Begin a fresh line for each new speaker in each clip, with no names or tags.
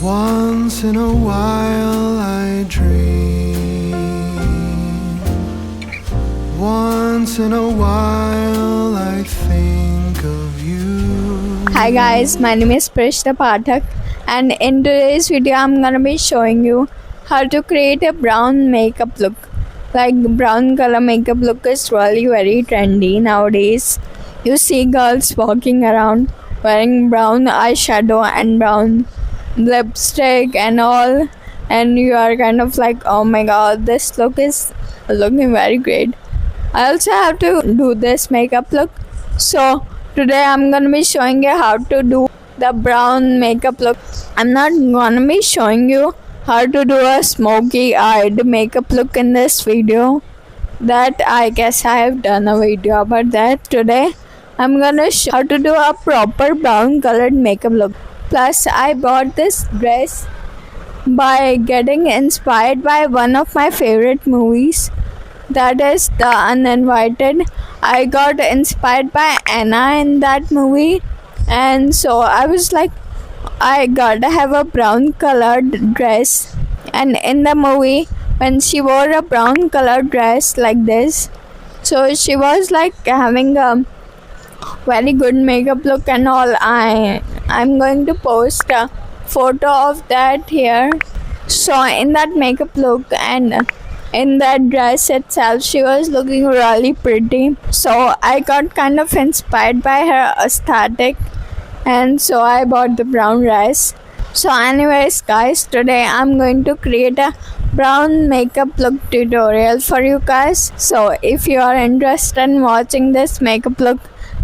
Once in a while I dream. Once in a while I think of you.
Hi guys, my name is Prishita Pathak, and in today's video I'm gonna be showing you how to create a brown makeup look. Like brown color makeup look is really very trendy nowadays. You see girls walking around wearing brown eyeshadow and brown lipstick and all, and you are kind of like, oh my god, this look is looking very great. I also have to do this makeup look, so today I'm gonna be showing you how to do the brown makeup look. I'm not gonna be showing you how to do a smoky eyed makeup look in this video. That I guess I have done a video about that. Today I'm gonna show how to do a proper brown colored makeup look. Plus I bought this dress by getting inspired by one of my favorite movies, that is The Uninvited. I got inspired by Anna in that movie, and so I was like, I gotta have a brown colored dress. And in the movie, when she wore a brown colored dress like this, so she was like having a very good makeup look and all. I'm going to post a photo of that here. So in that makeup look and in that dress itself, she was looking really pretty. So I got kind of inspired by her aesthetic, and so I bought the brown dress. So anyways guys, today I'm going to create a brown makeup look tutorial for you guys. So if you are interested in watching this makeup look,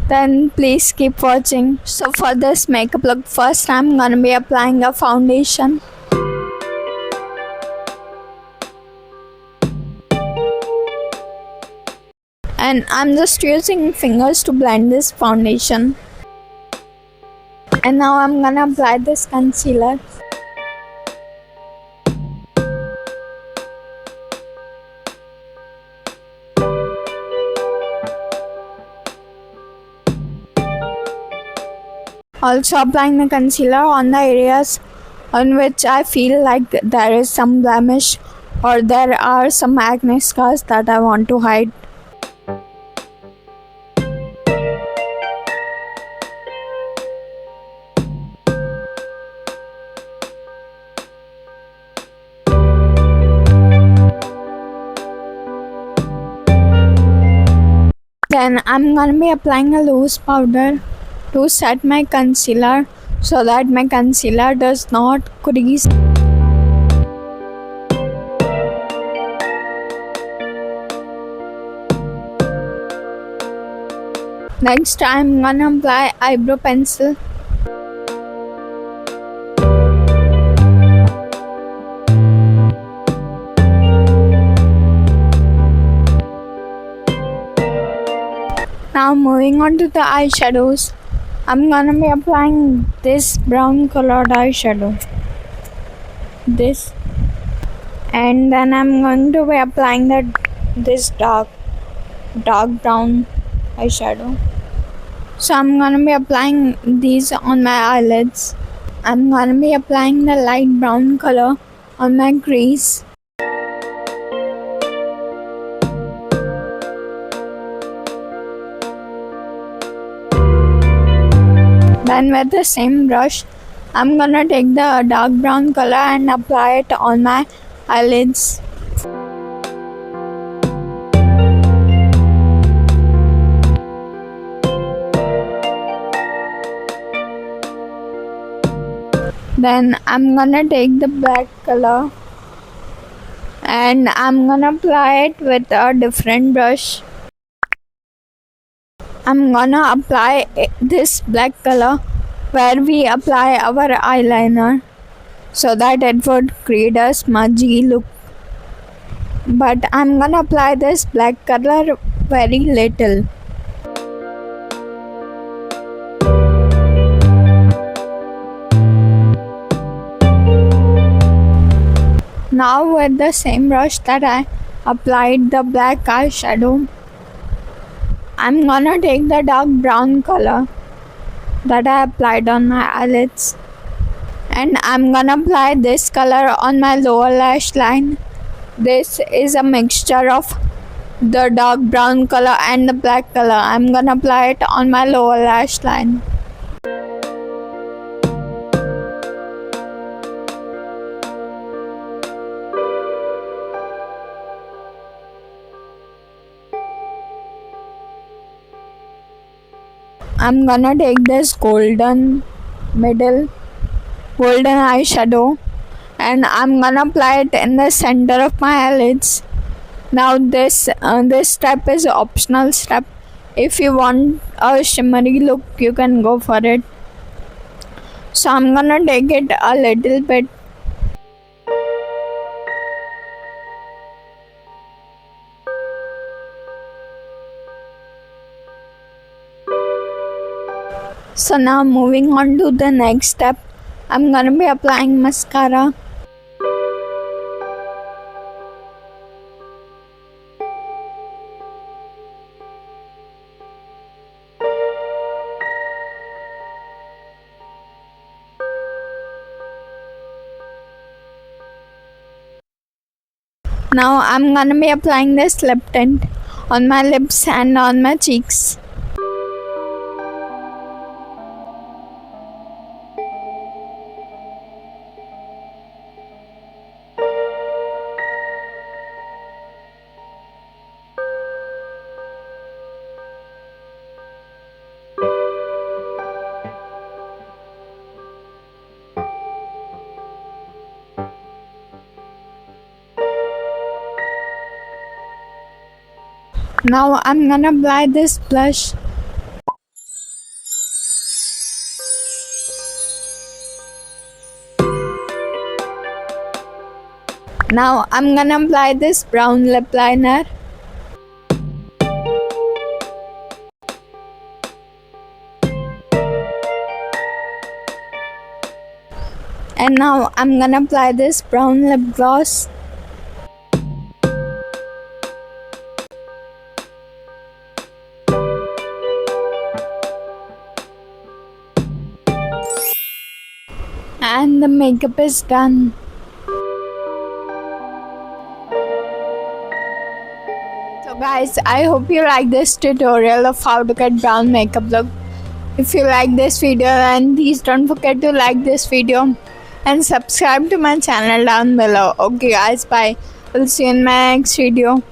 then please keep watching. So for this makeup look, first I'm gonna be applying a foundation. And I'm just using fingers to blend this foundation. And now I'm gonna apply this concealer. Also applying the concealer on the areas on which I feel like there is some blemish or there are some acne scars that I want to hide. Then I'm gonna be applying a loose powder to set my concealer so that my concealer does not crease. Next I'm gonna apply eyebrow pencil. Now moving on to the eyeshadows, I'm gonna be applying this brown colored eyeshadow. This. And then I'm going to be applying this dark brown eyeshadow. So I'm gonna be applying these on my eyelids. I'm gonna be applying the light brown color on my crease. Then with the same brush, I'm gonna take the dark brown color and apply it on my eyelids. Then I'm gonna take the black color and I'm gonna apply it with a different brush. I'm gonna apply this black color where we apply our eyeliner so that it would create a smudgy look. But I'm gonna apply this black color very little. Now with the same brush that I applied the black eyeshadow, I'm gonna take the dark brown color that I applied on my eyelids And I'm gonna apply this color on my lower lash line. This is a mixture of the dark brown color and the black color. I'm gonna apply it on my lower lash line. I'm gonna take this golden eyeshadow and I'm gonna apply it in the center of my eyelids. Now this step is optional step. If you want a shimmery look, you can go for it. So I'm gonna take it a little bit. So now moving on to the next step, I'm gonna be applying mascara. Now I'm gonna be applying this lip tint on my lips and on my cheeks. Now I'm gonna apply this blush. Now I'm gonna apply this brown lip liner. And now I'm gonna apply this brown lip gloss. And the makeup is done. So guys, I hope you like this tutorial of how to get brown makeup look. If you like this video, then please don't forget to like this video and subscribe to my channel down below. Okay guys, bye. We'll see you in my next video.